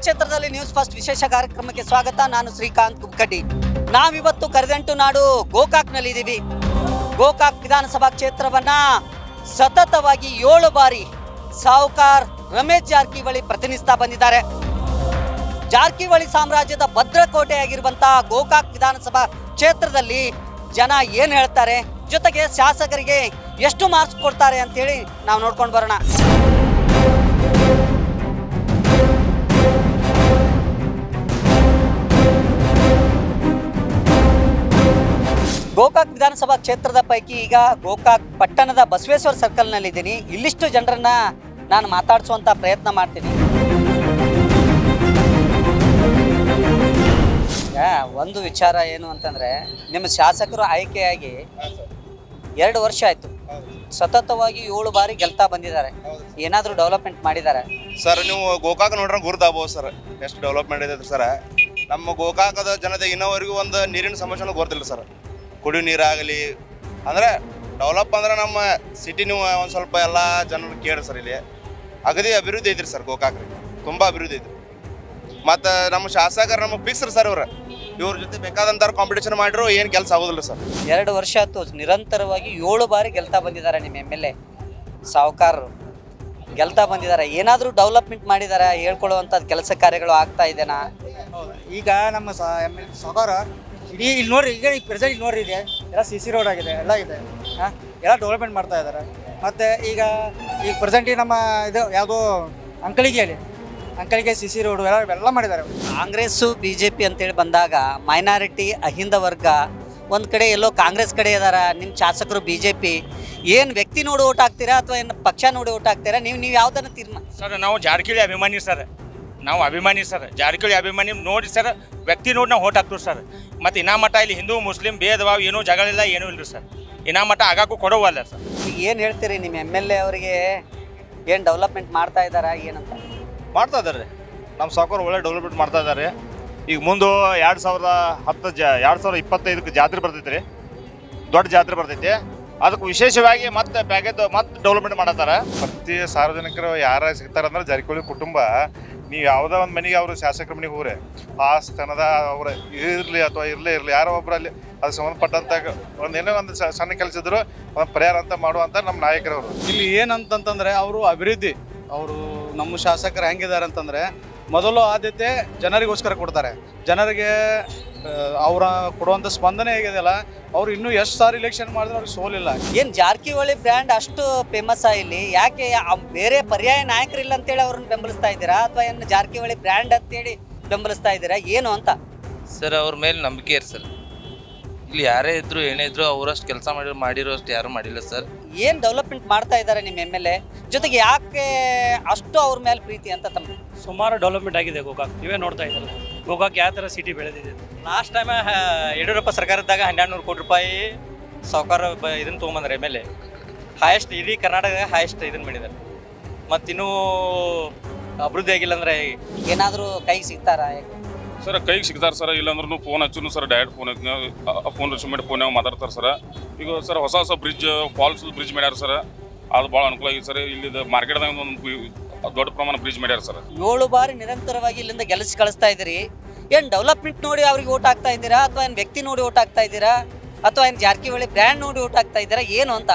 ಕ್ಷೇತ್ರದಲ್ಲಿ news first ವಿಶೇಷ ಕಾರ್ಯಕ್ರಮಕ್ಕೆ ಸ್ವಾಗತ. ನಾನು ಶ್ರೀಕಾಂತ್ ಕುಬ್ಕಡ್ಡಿ. ನಾವಿವತ್ತು ಕರದಂಟು ನಾಡು ಗೋಕಾಕ್ನಲ್ಲಿ ಇದ್ದೀವಿ. ಗೋಕಾಕ್ ವಿಧಾನಸಭಾ ಕ್ಷೇತ್ರವನ್ನ ಸತತವಾಗಿ 7 ಬಾರಿ ಸಾಹುಕಾರ್ ರಮೇಶ್ ಜಾರಕಿಹೊಳಿ ಪ್ರತಿನಿಧಿಸ್ತಾ ಬಂದಿದ್ದಾರೆ. ಜಾರಕಿಹೊಳಿ ಸಾಮ್ರಾಜ್ಯದ ಭದ್ರಕೋಟೆಯಾಗಿರುವಂತಹ ಗೋಕಾಕ್ ವಿಧಾನಸಭಾ ಕ್ಷೇತ್ರದಲ್ಲಿ ಜನ ಏನು ಹೇಳ್ತಾರೆ, ಜೊತೆಗೆ ಶಾಸಕರಿಗೆ ಎಷ್ಟು ಮಾರ್ಕ್ಸ್ ಕೊಡ್ತಾರೆ ಅಂತೇಳಿ ನಾವು ನೋಡ್ಕೊಂಡು ಬರೋಣ. ಗೋಕಾಕ್ ವಿಧಾನಸಭಾ ಕ್ಷೇತ್ರದ ಪೈಕಿ ಈಗ ಗೋಕಾಕ್ ಪಟ್ಟಣದ ಬಸವೇಶ್ವರ ಸರ್ಕಲ್ನಲ್ಲಿದ್ದೀನಿ. ಇಲ್ಲಿಷ್ಟು ಜನರನ್ನ ನಾನು ಮಾತಾಡಿಸುವಂಥ ಪ್ರಯತ್ನ ಮಾಡ್ತೀನಿ. ಒಂದು ವಿಚಾರ ಏನು ಅಂತಂದರೆ, ನಿಮ್ಮ ಶಾಸಕರು ಆಯ್ಕೆಯಾಗಿ 2 ವರ್ಷ ಆಯಿತು. ಸತತವಾಗಿ 7 ಬಾರಿ ಗೆಲ್ತಾ ಬಂದಿದ್ದಾರೆ. ಏನಾದರೂ ಡೆವಲಪ್ಮೆಂಟ್ ಮಾಡಿದ್ದಾರೆ ಸರ್? ನೀವು ಗೋಕಾಕ್ ನೋಡ್ರೆ ಗುರ್ತಾಗ್ಬೋದು ಸರ್, ಎಷ್ಟು ಡೆವಲಪ್ಮೆಂಟ್ ಇದೆ ಸರ್. ನಮ್ಮ ಗೋಕಾಕದ ಜನತೆ ಇನ್ನೋವರೆಗೂ ಒಂದು ನೀರಿನ ಸಮಸ್ಯೆನೂ ಗೊತ್ತಿಲ್ಲ ಸರ್. ಕುಡಿಯೋ ನೀರಾಗಲಿ ಅಂದರೆ ಡೆವಲಪ್ ಅಂದ್ರೆ ನಮ್ಮ ಸಿಟಿ ನೀವು ಒಂದು ಸ್ವಲ್ಪ ಎಲ್ಲ ಜನರು ಕೇಳಿ ಸರ್. ಇಲ್ಲಿ ಅಗದಿ ಅಭಿವೃದ್ಧಿ ಐತ್ರಿ ಸರ್, ಗೋಕಾಕ್ರಿ ತುಂಬ ಅಭಿವೃದ್ಧಿ ಐತ್ರಿ. ಮತ್ತು ನಮ್ಮ ಶಾಸಕರು ನಮಗೆ ಫಿಕ್ಸ್ ಸರ್. ಇವ್ರ ಜೊತೆ ಬೇಕಾದಂಥ ಕಾಂಪಿಟೇಷನ್ ಮಾಡಿದ್ರು ಏನು ಕೆಲಸ ಆಗೋದಿಲ್ಲ ಸರ್. 2 ವರ್ಷ ಆಯ್ತು ನಿರಂತರವಾಗಿ 7 ಬಾರಿ ಗೆಲ್ತಾ ಬಂದಿದ್ದಾರೆ. ನಿಮ್ಮ MLA ಸಾಹುಕಾರ್ ಗೆಲ್ತಾ ಬಂದಿದ್ದಾರೆ. ಏನಾದರೂ ಡೆವಲಪ್ಮೆಂಟ್ ಮಾಡಿದ್ದಾರೆ, ಹೇಳ್ಕೊಳ್ಳುವಂಥದ್ದು ಕೆಲಸ ಕಾರ್ಯಗಳು ಆಗ್ತಾ ಇದೆನಾ? ಈಗ ನಮ್ಮ ಸಾಹುಕಾರ ಇಡೀ ಇಲ್ಲಿ ನೋಡ್ರಿ, ಈಗ ಪ್ರೆಸೆಂಟ್ ಇಲ್ಲಿ ನೋಡ್ರಿ, ಇದೆ ಎಲ್ಲ CC ರೋಡ್ ಆಗಿದೆ, ಎಲ್ಲ ಇದೆ, ಎಲ್ಲ ಡೆವಲಪ್ಮೆಂಟ್ ಮಾಡ್ತಾ ಇದ್ದಾರೆ. ಮತ್ತು ಈಗ ಪ್ರೆಸೆಂಟಿಗೆ ನಮ್ಮ ಇದು ಯಾವುದೋ ಅಂಕಳಿಗೆ CC ರೋಡು ಎಲ್ಲ ಮಾಡಿದ್ದಾರೆ. ಕಾಂಗ್ರೆಸ್ಸು BJP ಅಂತೇಳಿ ಬಂದಾಗ ಮೈನಾರಿಟಿ ಅಹಿಂದ ವರ್ಗ ಒಂದು ಕಡೆ ಎಲ್ಲೋ ಕಾಂಗ್ರೆಸ್ ಕಡೆ ಇದಾರ, ನಿಮ್ಮ ಶಾಸಕರು BJP. ಏನು ವ್ಯಕ್ತಿ ನೋಡಿ ಓಟ್ ಹಾಕ್ತೀರಾ ಅಥವಾ ಏನು ಪಕ್ಷ ನೋಡಿ ಓಟ್ ಹಾಕ್ತೀರಾ? ನೀವು ಯಾವುದನ್ನು ತೀರ್ಮಾನ? ಸರ್ ನಾವು ಜಾರಕಿಹೊಳಿ ಅಭಿಮಾನಿ ಸರ್, ಜಾರಕಿಹೊಳಿ ಅಭಿಮಾನಿ ನೋಡಿ ಸರ್, ವ್ಯಕ್ತಿ ನೋಡಿ ನಾವು ಓಟ್ ಹಾಕ್ತೀವಿ ಸರ್. ಮತ್ತು ಇನ್ನ ಮಟ್ಟ ಇಲ್ಲಿ ಹಿಂದೂ ಮುಸ್ಲಿಂ ಭೇದ ಭಾವ ಏನೂ ಜಗಳಿಲ್ಲ, ಏನೂ ಇಲ್ಲ ಸರ್. ಇನ್ನ ಮಟ್ಟ ಆಗಾಕು ಕೊಡೋವಲ್ಲ ಸರ್. ಈಗ ಏನು ಹೇಳ್ತೀರಿ, ನಿಮ್ಮ MLA ಅವರಿಗೆ ಏನು ಡೆವಲಪ್ಮೆಂಟ್ ಮಾಡ್ತಾ ಇದ್ದಾರಾ ಏನಂತ? ಮಾಡ್ತಾ ಇದ್ದಾರೆ. ನಮ್ಮ ಸಾಹುಕಾರ ಒಳ್ಳೆ ಡೆವಲಪ್ಮೆಂಟ್ ಮಾಡ್ತಾ ಇದ್ದಾರೆ. ಈಗ ಮುಂದೆ 2025 ಜಾತ್ರೆ ಬರ್ತೈತೆ ರೀ, ದೊಡ್ಡ ಜಾತ್ರೆ ಬರ್ತೈತಿ. ಅದಕ್ಕೆ ವಿಶೇಷವಾಗಿ ಮತ್ತೆ ಪ್ಯಾಕೇಜ್ ಮತ್ತೆ ಡೆವಲಪ್ಮೆಂಟ್ ಮಾಡತ್ತಾರೆ. ಪ್ರತಿ ಸಾರ್ವಜನಿಕರು ಯಾರ ಸಿಗ್ತಾರಂದ್ರೆ ಜಾರಕಿಹೊಳಿ ಕುಟುಂಬ, ನೀವು ಯಾವುದೋ ಒಂದು ಮನೆಗೆ ಅವರು ಶಾಸಕರ ಮನೆಗೆ ಹೋಗ್ರೆ ಆ ಸ್ಥಾನದ ಅವ್ರ ಇರಲಿ ಅಥವಾ ಇರಲೇ ಇರಲಿ ಯಾರೋ ಒಬ್ಬರಲ್ಲಿ ಅದು ಸಂಬಂಧಪಟ್ಟಂಥ ಒಂದೇನೋ ಒಂದು ಸಣ್ಣ ಕೆಲಸ ಇದ್ರು ಒಂದು ಪರಿಹಾರ ಅಂತ ಮಾಡುವಂಥ ನಮ್ಮ ನಾಯಕರವರು. ಇಲ್ಲಿ ಏನಂತಂತಂದರೆ ಅವರು ಅಭಿವೃದ್ಧಿ, ಅವರು ನಮ್ಮ ಶಾಸಕರು ಹೆಂಗಿದ್ದಾರೆ ಅಂತಂದರೆ, ಮೊದಲು ಆದ್ಯತೆ ಜನರಿಗೋಸ್ಕರ ಕೊಡ್ತಾರೆ. ಜನರಿಗೆ ಅವರ ಕೊಡುವಂಥ ಸ್ಪಂದನೆ ಹೇಗಿದೆಯಲ್ಲ, ಅವ್ರು ಇನ್ನೂ ಎಷ್ಟು ಸಾರಿ ಇಲೆಕ್ಷನ್ ಮಾಡಿದ್ರೆ ಅವ್ರಿಗೆ ಸೋಲಿಲ್ಲ. ಏನು ಜಾರಕಿಹೊಳಿ ಬ್ರ್ಯಾಂಡ್ ಅಷ್ಟು ಫೇಮಸ್ ಇಲ್ಲಿ, ಯಾಕೆ ಬೇರೆ ಪರ್ಯಾಯ ನಾಯಕರಿಲ್ಲ ಅಂತೇಳಿ ಅವ್ರನ್ನ ಬೆಂಬಲಿಸ್ತಾ ಇದ್ದೀರಾ ಅಥವಾ ಏನು ಜಾರಕಿಹೊಳಿ ಬ್ರ್ಯಾಂಡ್ ಅಂತೇಳಿ ಬೆಂಬಲಿಸ್ತಾ ಇದ್ದೀರಾ ಏನು ಅಂತ? ಸರ್ ಅವ್ರ ಮೇಲೆ ನಂಬಿಕೆ ಇರ್ ಸರ್. ಇಲ್ಲಿ ಯಾರೇ ಇದ್ರು ಏನೇ ಇದ್ರು ಅವರಷ್ಟು ಕೆಲಸ ಮಾಡಿರೋ ಅಷ್ಟು ಯಾರು ಮಾಡಿಲ್ಲ ಸರ್. ಏನು ಡೆವಲಪ್ಮೆಂಟ್ ಮಾಡ್ತಾ ಇದ್ದಾರೆ ನಿಮ್ಮ MLA? ಜೊತೆಗೆ ಯಾಕೆ ಅಷ್ಟು ಅವ್ರ ಮೇಲೆ ಪ್ರೀತಿ ಅಂತ ತಮ್ಮ? ಸುಮಾರು ಡೆವಲಪ್ಮೆಂಟ್ ಆಗಿದೆ ಗೋಕಾಕ್. ನೀವೇ ನೋಡ್ತಾ ಇದ್ದಲ್ಲ ಗೋಕಾಕ್ ಯಾವ ಥರ ಸಿಟಿ ಬೆಳೆದಿದೆ. ಲಾಸ್ಟ್ ಟೈಮ್ ಯಡಿಯೂರಪ್ಪ ಸರ್ಕಾರದಾಗ 1200 ಕೋಟಿ ರೂಪಾಯಿ ಸಾಹುಕಾರ ಇದನ್ನು ತೊಗೊಂಬಂದ್ರೆ MLA. ಹೈಯೆಸ್ಟ್ ಇಡೀ ಕರ್ನಾಟಕದಾಗ ಹೈಯೆಸ್ಟ್ ಇದನ್ನು ಮಾಡಿದ್ದಾರೆ. ಮತ್ತಿನ್ನೂ ಅಭಿವೃದ್ಧಿ ಆಗಿಲ್ಲ ಅಂದರೆ ಏನಾದರೂ ಕೈಗೆ ಸಿಗ್ತಾರಾ? ಸರ್ ಕೈಗೆ ಸಿಗ್ತಾರೆ ಸರ್, ಇಲ್ಲಾಂದ್ರೂ ಫೋನ್ ಹಚ್ಚು ಸರ್, ಡೈರೆಕ್ಟ್ ಫೋನ್ ರಿಸೀವ್ ಮಾಡಿ ಫೋನ್ಯಾಗ ಮಾತಾಡ್ತಾರೆ ಸರ್. ಈಗ ಸರ್ ಹೊಸ ಬ್ರಿಡ್ಜ್ ಫಾಲ್ಸ್ ಬ್ರಿಡ್ಜ್ ಮಾಡ್ಯಾರ ಸರ್, ಅದು ಭಾಳ ಅನುಕೂಲ ಆಗಿದೆ ಸರ್. ಇಲ್ಲಿ ಮಾರ್ಕೆಟ್ದಾಗ ಒಂದು ದೊಡ್ಡ ಪ್ರಮಾಣ ಬ್ರಿಡ್ಜ್ ಮಾಡ್ಯಾರ ಸರ್. 7 ಬಾರಿ ನಿರಂತರವಾಗಿ ಇಲ್ಲಿಂದ ಗೆಲ್ಲಿಸಿ ಕಳಿಸ್ತಾ ಇದ್ದೀರಿ. ಏನು ಡೆವಲಪ್ಮೆಂಟ್ ನೋಡಿ ಅವ್ರಿಗೆ ಓಟ್ ಹಾಕ್ತಾ ಇದ್ದೀರಾ ಅಥವಾ ಏನು ವ್ಯಕ್ತಿ ನೋಡಿ ಓಟ್ ಹಾಕ್ತಾ ಇದ್ದೀರಾ ಅಥವಾ ಏನು ಜಾರಕಿಹೊಳಿ ಬ್ರ್ಯಾಂಡ್ ನೋಡಿ ಓಟ್ ಹಾಕ್ತಾ ಇದ್ದೀರಾ ಏನು ಅಂತ?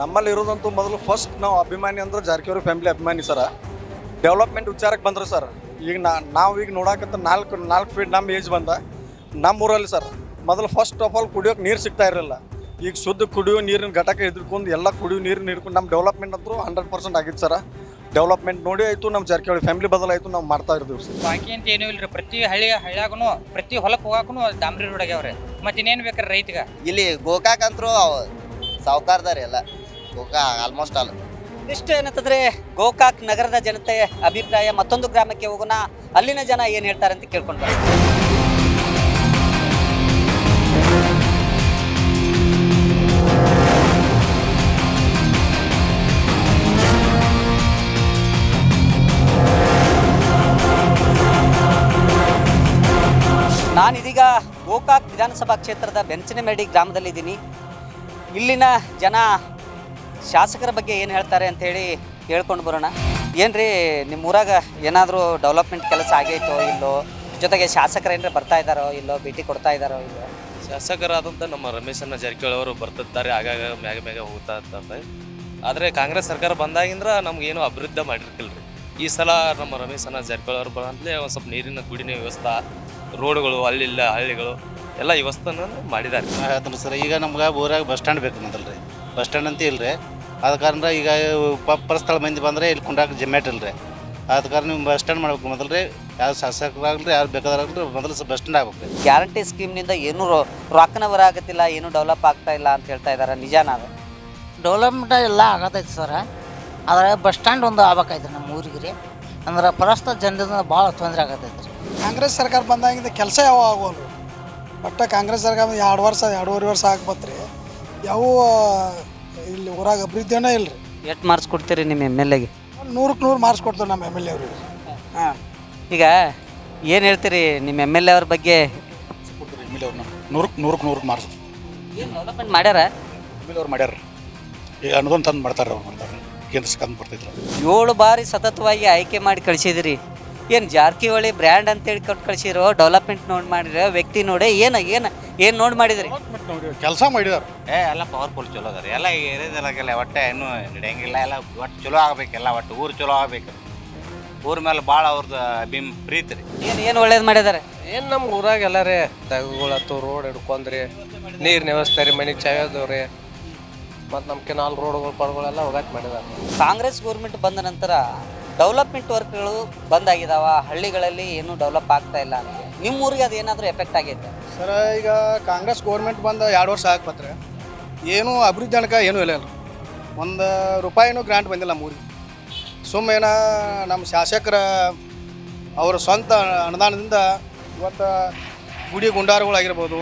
ನಮ್ಮಲ್ಲಿ ಇರೋದಂತೂ ಮೊದಲು ಫಸ್ಟ್ ನಾವು ಅಭಿಮಾನಿ ಅಂದ್ರೆ ಜಾರಕಿಹೊಳಿ ಫ್ಯಾಮಿಲಿ ಅಭಿಮಾನಿ ಸರ. ಡೆವಲಪ್ಮೆಂಟ್ ವಿಚಾರಕ್ಕೆ ಬಂದ್ರೆ ಸರ್, ಈಗ ನಾವು ಈಗ ನೋಡಕತ್ತ 4 ಫೀಟ್ ನಮ್ಮ ಏಜ್ ಬಂದ ನಮ್ಮೂರಲ್ಲಿ ಸರ್, ಮೊದಲು ಫಸ್ಟ್ ಆಫ್ ಆಲ್ ಕುಡಿಯೋಕೆ ನೀರು ಸಿಗ್ತಾ ಇರಲಿಲ್ಲ. ಈಗ ಶುದ್ಧ ಕುಡಿಯೋ ನೀರಿನ ಘಟಕ ಹಿಡ್ಕೊಂಡು ಎಲ್ಲ ಕುಡಿಯೋ ನೀರನ್ನ ಹಿಡ್ಕೊಂಡು ನಮ್ಮ ಡೆವಲಪ್ಮೆಂಟ್ ಅಂತೂ 100% ಆಗಿತ್ತು ಸರ್. ಡೆವಲಪ್ಮೆಂಟ್ ನೋಡಿ ಆಯಿತು, ನಮ್ಮ ಜಾರಕಿಹೊಳಿ ಫ್ಯಾಮಿಲಿ ಬದಲಾಯಿತು, ನಾವು ಮಾಡ್ತಾ ಇರ್ತೀವಿ ಸರ್. ಬಾಕಿ ಅಂತ ಏನೂ ಇಲ್ಲ ರೀ. ಪ್ರತಿ ಹಳ್ಳಿಯಾಗೂ ಪ್ರತಿ ಹೊಲಕ್ಕೆ ಹೋಗಾಕು ಡಾಂಬ್ರಿ ರೋಡ್ ಆಗ್ಯಾವ್ರಿ. ಮತ್ತು ಇನ್ನೇನು ಬೇಕಾರೆ ರೈತಗೆ ಇಲ್ಲಿ ಗೋಕಾಕ್ ಅಂತರೂ ಸಾಹುಕಾರದಾರಿ ಎಲ್ಲ ಗೋಕಾಕ್ ಆಲ್ಮೋಸ್ಟ್ ಆಲ್. ಇಷ್ಟು ಏನಂತಂದರೆ ಗೋಕಾಕ್ ನಗರದ ಜನತೆ ಅಭಿಪ್ರಾಯ. ಮತ್ತೊಂದು ಗ್ರಾಮಕ್ಕೆ ಹೋಗೋಣ, ಅಲ್ಲಿನ ಜನ ಏನು ಹೇಳ್ತಾರೆ ಅಂತ ಕೇಳ್ಕೊಂಡು ಬರೋಣ. ನಾನಿದೀಗ ಗೋಕಾಕ್ ವಿಧಾನಸಭಾ ಕ್ಷೇತ್ರದ ಬೆಂಚನಮೇಡಿ ಗ್ರಾಮದಲ್ಲಿದ್ದೀನಿ. ಇಲ್ಲಿನ ಜನ ಶಾಸಕರ ಬಗ್ಗೆ ಏನು ಹೇಳ್ತಾರೆ ಅಂತ ಹೇಳಿ ಹೇಳ್ಕೊಂಡು ಬರೋಣ. ಏನ್ರಿ ನಿಮ್ಮ ಊರಾಗ ಏನಾದರೂ ಡೆವಲಪ್ಮೆಂಟ್ ಕೆಲಸ ಆಗೈತೋ ಇಲ್ಲೋ, ಜೊತೆಗೆ ಶಾಸಕರು ಏನಾರ ಬರ್ತಾ ಇದ್ದಾರೋ ಇಲ್ಲೋ, ಭೇಟಿ ಕೊಡ್ತಾ ಇದ್ದಾರೋ ಇಲ್ಲೋ? ಶಾಸಕರಾದಂಥ ನಮ್ಮ ರಮೇಶಣ್ಣ ಜಾರಕಿಹೊಳಿ ಅವರು ಬರ್ತಿದ್ದಾರೆ, ಆಗಾಗ ಮ್ಯಾಗ ಹೋಗ್ತಾ ಇರ್ತಾರೆ. ಆದರೆ ಕಾಂಗ್ರೆಸ್ ಸರ್ಕಾರ ಬಂದಾಗಿಂದ್ರ ನಮ್ಗೇನು ಅಭಿವೃದ್ಧಿ ಮಾಡಿರ್ಕಿಲ್ಲ ರೀ. ಈ ಸಲ ನಮ್ಮ ರಮೇಶಣ್ಣ ಜಾರಕಿಹೊಳಿ ಅವರು ಬಂದಲೇ ಒಂದು ಸ್ವಲ್ಪ ನೀರಿನ ಕುಡಿನ ವ್ಯವಸ್ಥೆ, ರೋಡ್ಗಳು, ಅಲ್ಲಿಲ್ಲ ಹಳ್ಳಿಗಳು ಎಲ್ಲ ವ್ಯವಸ್ಥೆನ ಮಾಡಿದ್ದಾರೆ. ಹೇಳ್ತೀನಿ ಸರ್, ಈಗ ನಮ್ಗೆ ಊರಾಗ ಬಸ್ ಸ್ಟ್ಯಾಂಡ್ ಬೇಕು ಮೊದಲು ರೀ. ಬಸ್ ಸ್ಟ್ಯಾಂಡ್ ಅಂತ ಇಲ್ಲ ರೀ. ಆದ ಕಾರಣ ಈಗ ಪರಸ್ಥಳ ಮಂದಿ ಬಂದರೆ ಇಲ್ಲಿ ಕುಂಡಾಕ ಜಮ್ಯಾಟ್ ಇಲ್ಲ ರೀ. ಆದ ಕಾರಣ ನೀವು ಬಸ್ ಸ್ಟ್ಯಾಂಡ್ ಮಾಡ್ಬೇಕು ಮೊದಲು ರೀ. ಯಾರು ಶಾಸಕರಾಗಲಿ ಯಾರು ಬೇಕಾದ್ರಾಗಲಿ ಮೊದಲು ಬಸ್ ಸ್ಟ್ಯಾಂಡ್ ಆಗ್ಬೇಕು ರೀ. ಗ್ಯಾರಂಟಿ ಸ್ಕೀಮ್ನಿಂದ ಏನೂ ರೊಕ್ಕನ ಬರಾಗತ್ತಿಲ್ಲ, ಏನೂ ಡೆವಲಪ್ ಆಗ್ತಾ ಇಲ್ಲ ಅಂತ ಹೇಳ್ತಾ ಇದ್ದಾರೆ, ನಿಜಾನ ಅದು? ಡೆವಲಪ್ಮೆಂಟ್ ಎಲ್ಲ ಆಗತೈತಿ ಸರ್. ಆದರೆ ಬಸ್ ಸ್ಟ್ಯಾಂಡ್ ಒಂದು ಆಗ್ಬೇಕಾಯ್ತು ನಮ್ಮ ಊರಿಗೆ ರೀ. ಅಂದ್ರೆ ಪ್ರಸ್ತುತ ಜನರಿಂದ ಭಾಳ ತೊಂದರೆ ಆಗತೈತಿ ರೀ. ಕಾಂಗ್ರೆಸ್ ಸರ್ಕಾರ ಬಂದಾಗಿಂದ ಕೆಲಸ ಯಾವ ಆಗೋಲ್ಲ. ಬಟ್ ಕಾಂಗ್ರೆಸ್ ಸರ್ಕಾರ 2 ವರ್ಷ 2.5 ವರ್ಷ ಆಗ್ಬತ್ರಿ, ಯಾವ ಇಲ್ಲಿ ಊರಾಗ ಅಭಿವೃದ್ಧಿನೇ ಇಲ್ಲ ರೀ. ಎಷ್ಟು ಮಾರ್ಕ್ಸ್ ಕೊಡ್ತೀರಿ ನಿಮ್ಮ MLAಗೆ? 100ಕ್ಕೆ 100 ಮಾರ್ಕ್ಸ್ ಕೊಡ್ತಾರೆ ನಮ್ಮ MLA ಅವ್ರಿಗೆ. ಹಾಂ, ಈಗ ಏನು ಹೇಳ್ತೀರಿ ನಿಮ್ಮ MLA ಅವ್ರ ಬಗ್ಗೆ? MLA ಅವ್ರನ್ನ 100ಕ್ಕೆ 100 ಮಾರ್ಕ್ಸ್. ಏನು ಡೆವಲಪ್ಮೆಂಟ್ ಮಾಡ್ಯಾರ? MLA ಅವ್ರು ಮಾಡ್ಯಾರ. ಈಗ ಅನುದಾನ ತಂದು ಮಾಡ್ತಾರೆ, ಅವ್ರು ಮಾಡ್ತಾರೆ. ಕೇಂದ್ರ ಸರ್ಕಾರ ಬರ್ತಿದ್ರು. 7 ಬಾರಿ ಸತತವಾಗಿ ಆಯ್ಕೆ ಮಾಡಿ ಕಳಿಸಿದ್ರಿ. ಏನು ಜಾರಕಿಹೊಳಿ ಬ್ರ್ಯಾಂಡ್ ಅಂತೇಳಿ ಕೊಟ್ಟು ಕಳಿಸಿರೋ, ಡೆವಲಪ್ಮೆಂಟ್ ನೋಡಿ ಮಾಡಿರೋ, ವ್ಯಕ್ತಿ ನೋಡಿ ಏನು ನೋಡಿ ಮಾಡಿದ್ರಿ? ಕೆಲಸ ಮಾಡಿದಾರೆ. ಎಲ್ಲ ಪವರ್ಫುಲ್ ಚಲೋ ಅದ ರೀ. ಎಲ್ಲ ಏರಿಯಾದಲ್ಲಾಗೆಲ್ಲ ಒಟ್ಟೆ ಇನ್ನೂ ನಡೆಯಂಗಿಲ್ಲ. ಎಲ್ಲ ಒಟ್ಟು ಚಲೋ ಆಗ್ಬೇಕೆಲ್ಲ, ಒಟ್ಟು ಊರು ಚಲೋ ಆಗ್ಬೇಕು. ಊರ ಮೇಲೆ ಭಾಳ ಅವ್ರದ್ದು ಪ್ರೀತಿ ರೀ. ಏನು ಒಳ್ಳೇದು ಮಾಡಿದ್ದಾರೆ? ಏನು ನಮ್ಮ ಊರಾಗ ಎಲ್ಲ ರೀ ತೆಗುಗಳತ್ತು, ರೋಡ್ ಹಿಡ್ಕೊಂಡ್ರಿ, ನೀರಿನ ವ್ಯವಸ್ಥೆ ರೀ, ಮನೆಗೆ ಚಾಯೋದವ್ರಿ, ಮತ್ತು ನಮ್ಮ ಕೆನಾಲ್ ರೋಡ್ಗಳು ಪಡ್ಗಳೆಲ್ಲ ಹೋಗಕ್ಕೆ ಮಾಡಿದಾರೆ. ಕಾಂಗ್ರೆಸ್ ಗೌರ್ಮೆಂಟ್ ಬಂದ ನಂತರ ಡೆವಲಪ್ಮೆಂಟ್ ವರ್ಕ್ಗಳು ಬಂದಾಗಿದ್ದಾವ, ಹಳ್ಳಿಗಳಲ್ಲಿ ಏನೂ ಡೆವಲಪ್ ಆಗ್ತಾ ಇಲ್ಲ ಅಂತ. ನಿಮ್ಮ ಊರಿಗೆ ಅದು ಏನಾದರೂ ಎಫೆಕ್ಟ್ ಆಗೈತೆ ಸರ್? ಈಗ ಕಾಂಗ್ರೆಸ್ ಗೌರ್ಮೆಂಟ್ ಬಂದು 2 ವರ್ಷ ಆಗ್ಬತ್ರೆ ಏನೂ ಅಭಿವೃದ್ಧಿ ಅನ್ಕ ಏನೂ ಇಲ್ಲ. ಒಂದು ರೂಪಾಯಿನೂ ಗ್ರಾಂಟ್ ಬಂದಿಲ್ಲ ನಮ್ಮ ಊರಿಗೆ. ಸುಮ್ಮನೆ ನಮ್ಮ ಶಾಸಕರ ಅವರ ಸ್ವಂತ ಅನುದಾನದಿಂದ ಇವತ್ತು ಗುಡಿ ಗುಂಡಾರಗಳಾಗಿರ್ಬೋದು,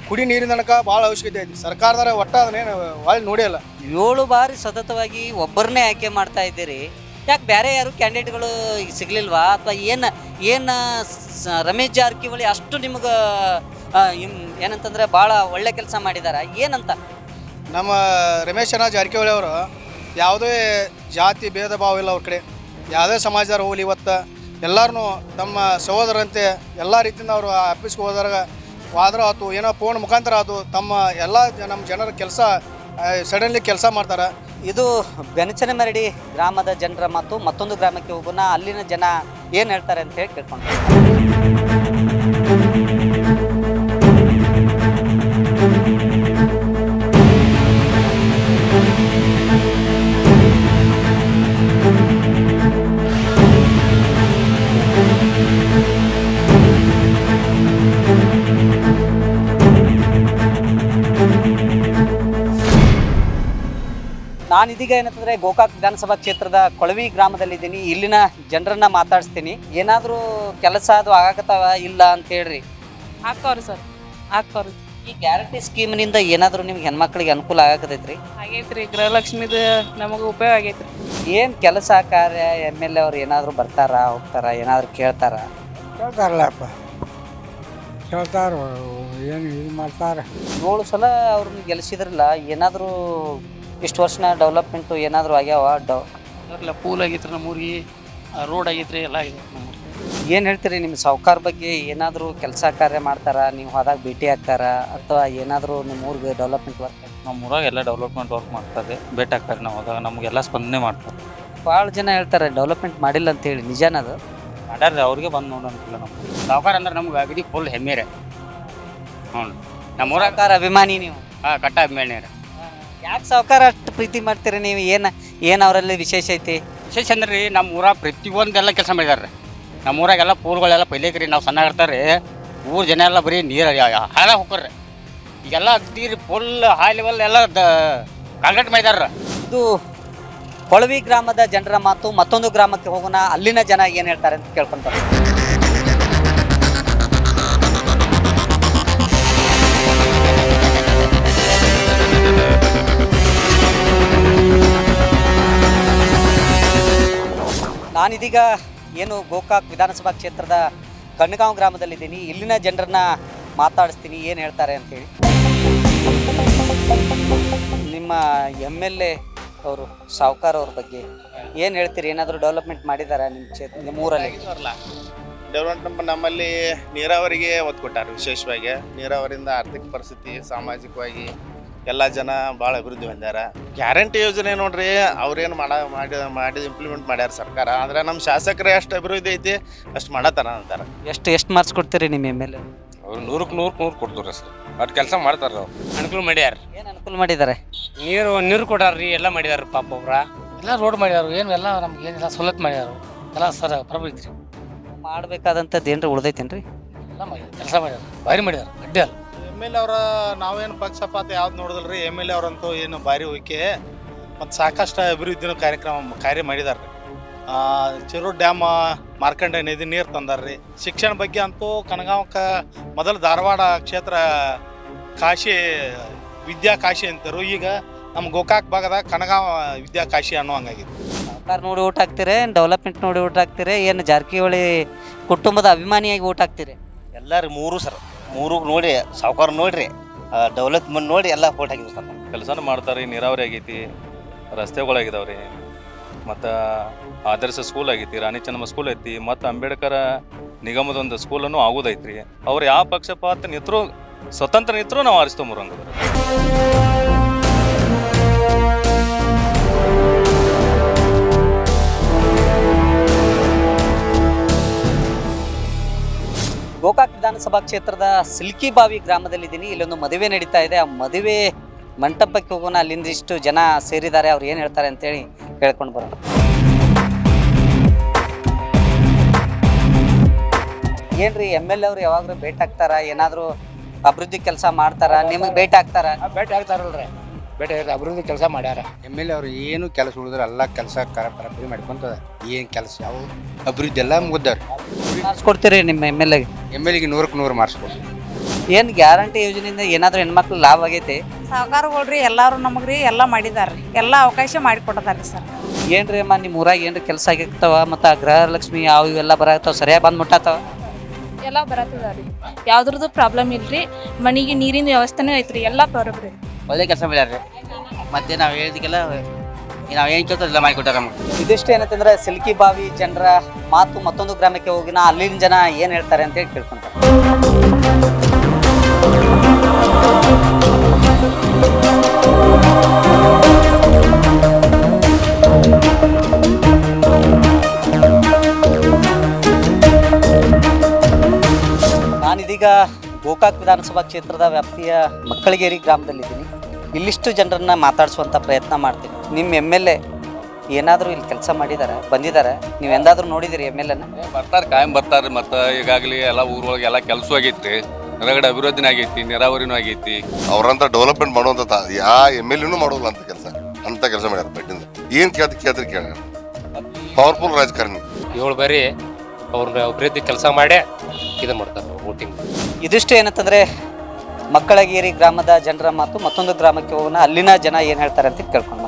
ಕುಡಿ ನೀರಿನ ತನಕ ಭಾಳ ಅವಶ್ಯಕತೆ ಐತಿ. ಸರ್ಕಾರದವ್ರ ಒಟ್ಟು ಅದನ್ನೇನು ಒಳ್ಳೆ ನೋಡಿಲ್ಲ. 7 ಬಾರಿ ಸತತವಾಗಿ ಒಬ್ಬರನ್ನೇ ಆಯ್ಕೆ ಮಾಡ್ತಾ ಇದ್ದೀರಿ. ಯಾಕೆ ಬೇರೆ ಯಾರು ಕ್ಯಾಂಡಿಡೇಟ್ಗಳು ಈಗ ಸಿಗಲಿಲ್ವಾ? ಅಥವಾ ಏನು ರಮೇಶ್ ಜಾರಕಿಹೊಳಿ ಅಷ್ಟು ನಿಮ್ಗೆ ಏನಂತಂದರೆ ಭಾಳ ಒಳ್ಳೆ ಕೆಲಸ ಮಾಡಿದ್ದಾರೆ ಏನಂತ? ನಮ್ಮ ರಮೇಶಣ್ಣ ಜಾರಕಿಹೊಳಿ ಅವರು ಯಾವುದೇ ಜಾತಿ ಭೇದ ಭಾವ ಇಲ್ಲ ಅವ್ರ ಕಡೆ. ಯಾವುದೇ ಸಮಾಜದವ್ರು ಹೋಗಲಿ, ಇವತ್ತು ಎಲ್ಲರೂ ತಮ್ಮ ಸಹೋದರಂತೆ ಎಲ್ಲ ರೀತಿಯಿಂದ ಅವರು ಆಫೀಸ್ಗೆ ಹೋದ್ರೆ ಆಯ್ತು, ಏನೋ ಫೋನ್ ಮುಖಾಂತರ ಆಯ್ತು, ತಮ್ಮ ಎಲ್ಲ ನಮ್ಮ ಜನರ ಕೆಲಸ ಸಡನ್ಲಿ ಕೆಲಸ ಮಾಡ್ತಾರೆ. ಇದು ಬೆನಚನಮರಡಿ ಗ್ರಾಮದ ಜನರ ಮಾತು. ಮತ್ತೊಂದು ಗ್ರಾಮಕ್ಕೆ ಹೋಗೋಣ, ಅಲ್ಲಿನ ಜನ ಏನು ಹೇಳ್ತಾರೆ ಅಂತ ಹೇಳಿ ಕೇಳ್ಕೊಂಡು. ನಾನಿದೀಗ ಏನಂತಂದರೆ ಗೋಕಾಕ್ ವಿಧಾನಸಭಾ ಕ್ಷೇತ್ರದ ಕೊಳವಿ ಗ್ರಾಮದಲ್ಲಿದ್ದೀನಿ. ಇಲ್ಲಿನ ಜನರನ್ನ ಮಾತಾಡಿಸ್ತೀನಿ. ಏನಾದರೂ ಕೆಲಸ ಅದು ಆಗಕತ್ತಾವ ಇಲ್ಲ ಅಂತ ಹೇಳ್ರಿ. ಹಾಕವ್ರಿ ಸರ್, ಹಾಕವ್ರಿ. ಈ ಗ್ಯಾರಂಟಿ ಸ್ಕೀಮ್ನಿಂದ ಏನಾದರೂ ನಿಮ್ಗೆ ಹೆಣ್ಮಕ್ಳಿಗೆ ಅನುಕೂಲ ಆಗಕತ್ತೈತ್ರಿ? ಆಗೈತ್ರಿ, ಗೃಹಲಕ್ಷ್ಮಿದು ನಮಗೆ ಉಪಯೋಗ ಆಗೈತ್ರಿ. ಏನು ಕೆಲಸ ಕಾರ್ಯ MLA ಅವ್ರು ಏನಾದರೂ ಬರ್ತಾರಾ ಹೋಗ್ತಾರಾ, ಏನಾದರೂ ಕೇಳ್ತಾರಾ? ಕೇಳ್ತಾರಲ್ಲಪ್ಪ, ಕೇಳ್ತಾರ, ಏನು ಇದು ಮಾಡ್ತಾರೆ. 7 ಸಲ ಅವ್ರನ್ನ ಗೆಲ್ಲಿಸಿದ್ರಲ್ಲ, ಏನಾದರೂ ಇಷ್ಟು ವರ್ಷನ ಡೆವಲಪ್ಮೆಂಟು ಏನಾದರೂ ಆಗ್ಯಾವ? ಎಲ್ಲ ಪೂಲ್ ಆಗೈತ್ರಿ ನಮ್ಮೂರಿಗೆ, ರೋಡ್ ಆಗೈತ್ರಿ, ಎಲ್ಲ ಆಗಿದೆ ನಮ್ಮೂರಿಗೆ. ಏನು ಹೇಳ್ತೀರಿ ನಿಮ್ಮ ಸಾವುಕಾರ ಬಗ್ಗೆ? ಏನಾದರೂ ಕೆಲಸ ಕಾರ್ಯ ಮಾಡ್ತಾರಾ, ನೀವು ಹೋದಾಗ ಭೇಟಿ ಆಗ್ತಾರ, ಅಥವಾ ಏನಾದರೂ ನಿಮ್ಮ ಊರಿಗೆ ಡೆವಲಪ್ಮೆಂಟ್ ವರ್ಕ್? ನಮ್ಮ ಊರಾಗ ಎಲ್ಲ ಡೆವಲಪ್ಮೆಂಟ್ ವರ್ಕ್ ಮಾಡ್ತಾರೆ, ಭೇಟಿ ಆಗ್ತಾರೆ. ನಾವು ಹೋದಾಗ ನಮಗೆಲ್ಲ ಸ್ಪಂದನೆ ಮಾಡ್ತಾರೆ. ಭಾಳ ಜನ ಹೇಳ್ತಾರೆ ಡೆವಲಪ್ಮೆಂಟ್ ಮಾಡಿಲ್ಲ ಅಂತೇಳಿ, ನಿಜಾನದು? ಮಾಡ್ಯಾರ, ಅವ್ರಿಗೆ ಬಂದು ನೋಡೋಂಗಿಲ್ಲ. ನಮ್ಮ ಸಾವುಕಾರ ಅಂದ್ರೆ ನಮ್ಗೆ ಅಗದಿ ಫುಲ್ ಹೆಮ್ಮೆ ರೀ. ಹ್ಞೂ, ನಮ್ಮ ಸಾವುಕಾರ ಅಭಿಮಾನಿ ನೀವು? ಹಾಂ, ಕಟ್ಟ ಅಭಿಮಾನಿ ರೀ. ಯಾಕೆ ಸಾವುಕಾರ ಅಷ್ಟು ಪ್ರೀತಿ ಮಾಡ್ತೀರಿ ನೀವು? ಏನು ಅವರಲ್ಲಿ ವಿಶೇಷ ಐತಿ? ವಿಶೇಷ ಅಂದ್ರೆ ರೀ, ನಮ್ಮ ಊರಾಗ ಪ್ರತಿಯೊಂದೆಲ್ಲ ಕೆಲಸ ಮಾಡಿದಾರೆ ರೀ. ನಮ್ಮ ಊರಾಗೆಲ್ಲ ಪೂಲ್ಗಳೆಲ್ಲ ಪೈಲೇಕ್ರಿ ನಾವು ಸಣ್ಣ ಇರ್ತಾರೆ ರೀ, ಊರು ಜನ ಎಲ್ಲ ಬರೀ ನೀರು ಹಾಳ ಹೋಗ್ರಿ. ಈಗೆಲ್ಲ ಅಗ್ದಿ ಫುಲ್ ಹೈ ಲೆವೆಲ್ ಎಲ್ಲ ಕಾಂಕ್ರೀಟ್ ಮಾಡಿದಾರ. ಇದು ಕೊಳವಿ ಗ್ರಾಮದ ಜನರ ಮಾತು. ಮತ್ತೊಂದು ಗ್ರಾಮಕ್ಕೆ ಹೋಗೋಣ, ಅಲ್ಲಿನ ಜನ ಏನು ಹೇಳ್ತಾರೆ ಅಂತ ಕೇಳ್ಕೊಂತಾರೆ. ನಾನಿದೀಗ ಏನು ಗೋಕಾಕ್ ವಿಧಾನಸಭಾ ಕ್ಷೇತ್ರದ ಕಣ್ಣಗಾಂವ್ ಗ್ರಾಮದಲ್ಲಿದ್ದೀನಿ. ಇಲ್ಲಿನ ಜನರನ್ನ ಮಾತಾಡಿಸ್ತೀನಿ, ಏನು ಹೇಳ್ತಾರೆ ಅಂತೇಳಿ. ನಿಮ್ಮ MLA ಅವರು ಸಾವ್ಕಾರ್ ಅವ್ರ ಬಗ್ಗೆ ಏನು ಹೇಳ್ತೀರಿ? ಏನಾದರೂ ಡೆವಲಪ್ಮೆಂಟ್ ಮಾಡಿದಾರ ನಿಮ್ಮ ಊರಲ್ಲಿ? ಡೆವಲಪ್ಮೆಂಟ್ ನಮ್ಮಲ್ಲಿ ನೀರಾವರಿಗೆ ಒತ್ತು ಕೊಟ್ಟಾರೆ. ವಿಶೇಷವಾಗಿ ನೀರಾವರಿಯಿಂದ ಆರ್ಥಿಕ ಪರಿಸ್ಥಿತಿ, ಸಾಮಾಜಿಕವಾಗಿ ಎಲ್ಲ ಜನ ಭಾಳ ಅಭಿವೃದ್ಧಿ ಹೊಂದ್ಯಾರ. ಗ್ಯಾರಂಟಿ ಯೋಜನೆ ನೋಡ್ರಿ ಅವ್ರೇನು ಮಾಡಿ ಇಂಪ್ಲಿಮೆಂಟ್ ಮಾಡ್ಯಾರ ಸರ್ಕಾರ. ಆದರೆ ನಮ್ಮ ಶಾಸಕರೇ ಎಷ್ಟು ಅಭಿವೃದ್ಧಿ ಐತಿ ಅಷ್ಟು ಮಾಡತ್ತಾರ ಅಂತಾರೆ. ಎಷ್ಟು ಮಾರ್ಕ್ಸ್ ಕೊಡ್ತೀರಿ ನಿಮ್ಮ ಮೇಲೆ? ಅವ್ರು 100ಕ್ಕೆ 100 ಕೊಡ್ತಾರೆ ಸರ್. ಅಷ್ಟು ಕೆಲಸ ಮಾಡ್ತಾರೆ ಅವ್ರು. ಅನುಕೂಲ ಮಾಡ್ಯಾರ. ಏನು ಅನುಕೂಲ ಮಾಡಿದ್ದಾರೆ? ನೀರು ಕೊಟ್ಟಾರ್ರಿ, ಎಲ್ಲ ಮಾಡಿದಾರ ಪಾಪ ಅವ್ರ. ಎಲ್ಲ ರೋಡ್ ಮಾಡ್ಯಾರು, ಏನು ಎಲ್ಲ ನಮ್ಗೆ ಏನೆಲ್ಲ ಸವಲತ್ತು ಮಾಡ್ಯಾರು ಎಲ್ಲ ಸರ್. ಪ್ರಭು ಐತ್ರಿ ಮಾಡ್ಬೇಕಾದಂಥದ್ದು ಏನ್ರಿ ಉಳ್ದೈತೇನ್ರಿ? ಎಲ್ಲ ಮಾಡ್ಯಾರ, ಕೆಲಸ ಮಾಡ್ಯಾರ, ಭಾರಿ ಮಾಡ್ಯಾರ. ಅಡ್ಡಿ ಅಲ್ಲ. MLA ಅವರ ನಾವೇನು ಪಕ್ಷಪಾತ ಯಾವ್ದು ನೋಡಿದ್ರಿ. MLA ಅವರಂತೂ ಏನು ಭಾರಿ ಹೋಯ್ಕೆ ಮತ್ತು ಸಾಕಷ್ಟು ಅಭಿವೃದ್ಧಿನ ಕಾರ್ಯ ಮಾಡಿದಾರೆ. ಚಿರು ಡ್ಯಾಮ್, ಮಾರ್ಕಂಡ ನದಿ ನೀರು ತಂದಾರ್ರಿ. ಶಿಕ್ಷಣ ಬಗ್ಗೆ ಅಂತೂ ಕನಗಾಂವಕ್ಕೆ ಮೊದಲು ಧಾರವಾಡ ಕ್ಷೇತ್ರ ಕಾಶಿ ವಿದ್ಯಾ ಕಾಶಿ ಅಂತಾರು. ಈಗ ನಮ್ಮ ಗೋಕಾಕ್ ಭಾಗದಾಗ ಕನಗಾಂವ ವಿದ್ಯಾ ಕಾಶಿ ಅನ್ನೋ ಹಂಗಾಗಿದೆ. ಸರ್ಕಾರ ನೋಡಿ ಓಟ್ ಹಾಕ್ತೀರಿ, ಡೆವಲಪ್ಮೆಂಟ್ ನೋಡಿ ಓಟ್ ಹಾಕ್ತೀರಿ, ಏನು ಜಾರಕಿಹೊಳಿ ಕುಟುಂಬದ ಅಭಿಮಾನಿಯಾಗಿ ಓಟ್ ಹಾಕ್ತೀರಿ? ಎಲ್ಲರೂ ಮೂರು ನೋಡಿ ಸಾವ್ಕಾರ ನೋಡ್ರಿ, ಡೆವಲಪ್ಮೆಂಟ್ ನೋಡಿ ಎಲ್ಲ ಓಟ್ ಹಾಕಿದ್ರು ಸರ್. ಕೆಲಸನೂ ಮಾಡ್ತಾರೆ. ನೀರಾವರಿ ಆಗೈತಿ, ರಸ್ತೆಗಳಾಗಿದಾವ್ರಿ, ಮತ್ತು ಆದರ್ಶ ಸ್ಕೂಲ್ ಆಗೈತಿ, ರಾಣಿ ಚೆನ್ನಮ್ಮ ಸ್ಕೂಲ್ ಐತಿ, ಮತ್ತು ಅಂಬೇಡ್ಕರ್ ನಿಗಮದೊಂದು ಸ್ಕೂಲನ್ನು ಆಗೋದೈತ್ರಿ. ಅವ್ರು ಯಾವ ಪಕ್ಷಪಾತ ನಿಂತರೂ, ಸ್ವತಂತ್ರ ನಿಂತರೂ ನಾವು ಆರಿಸ್ಕೊಂಬರಂಗದ. ಗೋಕಾಕ್ ವಿಧಾನಸಭಾ ಕ್ಷೇತ್ರದ ಸಿಲ್ಕಿಬಾವಿ ಗ್ರಾಮದಲ್ಲಿದ್ದೀನಿ. ಇಲ್ಲೊಂದು ಮದುವೆ ನಡೀತಾ ಇದೆ. ಆ ಮದುವೆ ಮಂಟಪಕ್ಕೆ ಹೋಗೋಣ. ಅಲ್ಲಿಂದ ಇಷ್ಟು ಜನ ಸೇರಿದ್ದಾರೆ, ಅವ್ರು ಏನು ಹೇಳ್ತಾರೆ ಅಂತೇಳಿ ಕೇಳ್ಕೊಂಡು ಬರೋಣ. ಏನ್ರಿ MLA ಅವ್ರು ಯಾವಾಗಲೂ ಭೇಟಿ ಆಗ್ತಾರ? ಏನಾದರೂ ಅಭಿವೃದ್ಧಿ ಕೆಲಸ ಮಾಡ್ತಾರ? ನಿಮಗೆ ಭೇಟಿ ಆಗ್ತಾರ? ಭೇಟಿ ಆಗ್ತಾರಲ್ರಿ, ಭೇಟಿ ಅಭಿವೃದ್ಧಿ ಕೆಲಸ ಮಾಡ್ಯಾರ. MLA ಅವ್ರು ಏನು ಕೆಲಸ ಉಳಿದ್ರೆ ಎಲ್ಲ ಕೆಲಸ ಬರಬರಿ ಮಾಡ್ಕೊಂತದ. ಏನು ಕೆಲಸ ಯಾವ ಅಭಿವೃದ್ಧಿ ಎಲ್ಲ ಮುಗಿದಾರೆ. ಮಾರ್ಕ್ಸ್ ಕೊಡ್ತೀರಿ ನಿಮ್ಮ MLA ಗೆ? MLA ಗೆ 100ಕ್ಕೆ 100 ಮಾರ್ಕ್ಸ್ ಕೊಡ್ತೀವಿ. ಏನು ಗ್ಯಾರಂಟಿ ಯೋಜನೆಯಿಂದ ಏನಾದರೂ ಹೆಣ್ಮಕ್ಳು ಲಾಭ ಆಗೈತಿ? ಸಾವುಕಾರಗಳ್ರಿ ಎಲ್ಲರೂ ನಮಗ್ರಿ ಎಲ್ಲ ಮಾಡಿದಾರ್ರಿ, ಎಲ್ಲ ಅವಕಾಶ ಮಾಡಿಕೊಟ್ಟದಾರ್ರಿ ಸರ್. ಏನ್ರಿ ಅಮ್ಮ ನಿಮ್ಮ ಊರಾಗ ಏನ್ರಿ ಕೆಲಸ ಆಗಿರ್ತಾವ? ಮತ್ತು ಗೃಹಲಕ್ಷ್ಮಿ ಯಾವ ಇವೆಲ್ಲ ಬರತ್ತಾವ? ಸರಿಯಾಗಿ ಬಂದು ಮುಟ್ಟಾತಾವ? ಎಲ್ಲ ಬರತ್ತದಾರಿ, ಯಾವ್ದ್ರದ್ದು ಪ್ರಾಬ್ಲಮ್ ಇಲ್ರಿ. ಮನೆಗೆ ನೀರಿನ ವ್ಯವಸ್ಥೆನೂ ಐತ್ರಿ, ಎಲ್ಲ ಬರೋಬ್ರಿ. ಒಳ್ಳೆ ಕೆಲಸ ಮಾಡ್ಯಾರ್ರಿ. ಮತ್ತೆ ನಾವು ಹೇಳಿದಕ್ಕೆಲ್ಲ ನಾವು ಏನು ಕೇಳ್ತಾರೆ ಎಲ್ಲ ಮಾಡಿಕೊಟ್ಟಾರ ನಮ್ಗೆ. ಇದಿಷ್ಟು ಏನಂತಂದ್ರೆ ಸಿಲ್ಕಿಬಾವಿ ಜನರ ಮಾತು. ಮತ್ತೊಂದು ಗ್ರಾಮಕ್ಕೆ ಹೋಗಿನ ಅಲ್ಲಿನ ಜನ ಏನು ಹೇಳ್ತಾರೆ ಅಂತೇಳಿ ಕೇಳ್ಕೊಂತಾರೆ. ನಾನಿದೀಗ ಗೋಕಾಕ್ ವಿಧಾನಸಭಾ ಕ್ಷೇತ್ರದ ವ್ಯಾಪ್ತಿಯ ಮಕ್ಕಳಗೇರಿ ಗ್ರಾಮದಲ್ಲಿದ್ದೀನಿ. ಇಲ್ಲಿಷ್ಟು ಜನರನ್ನ ಮಾತಾಡಿಸುವಂಥ ಪ್ರಯತ್ನ ಮಾಡ್ತೀನಿ. ನಿಮ್ಮ MLA ಏನಾದರೂ ಇಲ್ಲಿ ಕೆಲಸ ಮಾಡಿದಾರ, ಬಂದಿದ್ದಾರೆ? ನೀವು ಎಂದಾದ್ರೂ ನೋಡಿದಿರಿ MLAನ? ಬರ್ತಾರೆ, ಕಾಯಂ ಬರ್ತಾರೆ. ಮತ್ತು ಈಗಾಗಲೇ ಎಲ್ಲ ಊರೊಳಗೆ ಎಲ್ಲ ಕೆಲಸ ಆಗೈತಿ, ಹೊರಗಡೆ ಅಭಿವೃದ್ಧಿನೂ ಆಗೈತಿ, ನೀರಾವರಿನೂ ಆಗೈತಿ. ಅವ್ರಂತ ಡೆವಲಪ್ಮೆಂಟ್ ಮಾಡುವಂಥ ಯಾ MLAನೂ ಮಾಡೋಲ್ಲ ಅಂತ ಕೆಲಸ ಮಾಡ್ಯಾರ. ಬೆಟ್ಟಿಂದ ಏನು ಕೇಳ್ತಾರೆ ಕೇಳ ಪವರ್ಫುಲ್ ರಾಜಕಾರಣಿ. 7 ಬಾರಿ ಅವ್ರ ಅಭಿವೃದ್ಧಿ ಕೆಲಸ ಮಾಡೇ ಇದು ಮಾಡ್ತಾರೆ ವೋಟಿಂಗ್. ಇದಿಷ್ಟು ಏನಂತಂದ್ರೆ ಮಕ್ಕಳಗೇರಿ ಗ್ರಾಮದ ಜನರ ಮಾತು. ಮತ್ತೊಂದು ಗ್ರಾಮಕ್ಕೆ ಹೋಗೋಣ, ಅಲ್ಲಿನ ಜನ ಏನು ಹೇಳ್ತಾರೆ ಅಂತ ಕೇಳ್ಕೊಂಡು.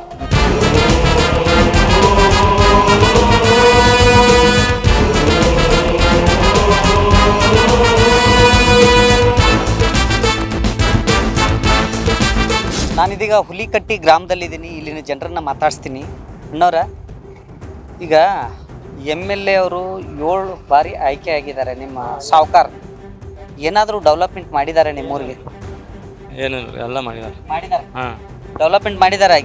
ನಾನಿದೀಗ ಹುಲಿಕಟ್ಟಿ ಗ್ರಾಮದಲ್ಲಿದ್ದೀನಿ. ಇಲ್ಲಿನ ಜನರನ್ನ ಮಾತಾಡಿಸ್ತೀನಿ. ಅಣ್ಣವ್ರ, ಈಗ MLA ಅವರು 7 ಬಾರಿ ಆಯ್ಕೆ ಆಗಿದ್ದಾರೆ. ನಿಮ್ಮ ಸಾವ್ಕಾರ್ ಏನಾದರೂ ಡೆವಲಪ್ಮೆಂಟ್ ಮಾಡಿದ್ದಾರೆ ನಿಮ್ಮೂರಿಗೆ? ಏನು ಎಲ್ಲ ಮಾಡಿದ್ದಾರೆ. ಹಾಂ, ಡೆವಲಪ್ಮೆಂಟ್ ಮಾಡಿದ್ದಾರೆ.